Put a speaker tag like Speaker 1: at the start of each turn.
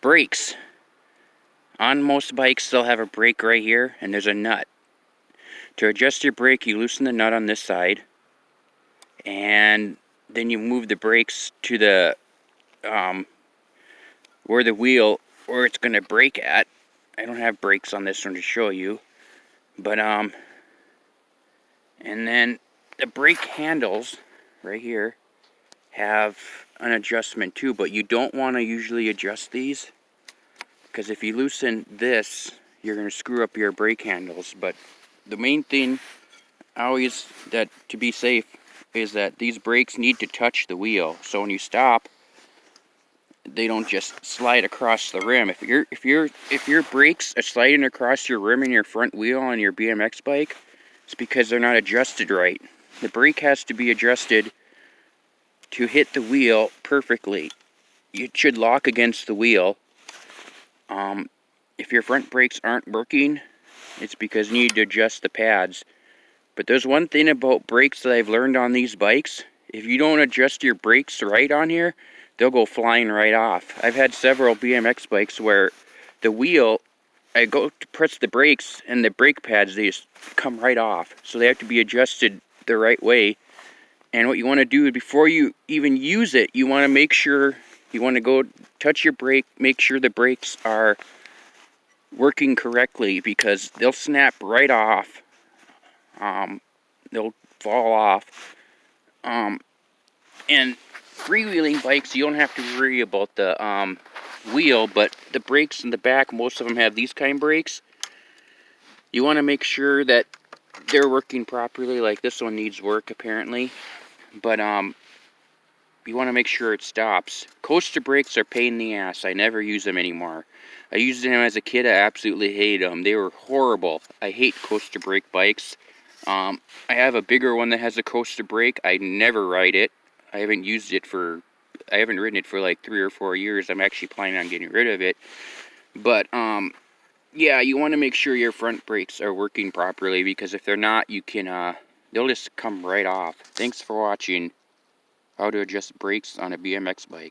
Speaker 1: Brakes. On most bikes, they'll have a brake right here, and there's a nut. To adjust your brake, you loosen the nut on this side, and then you move the brakes to the where the wheel, where it's going to brake at. I don't have brakes on this one to show you, but and then the brake handles right here have an adjustment too, but you don't want to usually adjust these, because if you loosen this, you're going to screw up your brake handles. But the main thing always, that to be safe, is that these brakes need to touch the wheel, so when you stop, they don't just slide across the rim. If your brakes are sliding across your rim and your front wheel on your BMX bike, it's because they're not adjusted right. The brake has to be adjusted to hit the wheel perfectly. It should lock against the wheel. If your front brakes aren't working, it's because you need to adjust the pads. But there's one thing about brakes that I've learned on these bikes. If you don't adjust your brakes right on here, they'll go flying right off. I've had several BMX bikes where the wheel, I go to press the brakes and the brake pads, they just come right off. So they have to be adjusted the right way. And what you want to do before you even use it, you want to make sure, you want to go touch your brake, make sure the brakes are working correctly, because they'll snap right off. They'll fall off. And freewheeling bikes, you don't have to worry about the wheel, but the brakes in the back, most of them have these kind of brakes. You want to make sure that they're working properly. Like this one needs work apparently, but you want to make sure it stops. Coaster brakes are a pain in the ass. I never use them anymore. I used them as a kid. I absolutely hate them. They were horrible. I hate coaster brake bikes. I have a bigger one that has a coaster brake. I never ride it. I haven't ridden it for like 3 or 4 years. I'm actually planning on getting rid of it. But yeah, you want to make sure your front brakes are working properly, because if they're not, they'll just come right off. Thanks for watching how to adjust brakes on a BMX bike.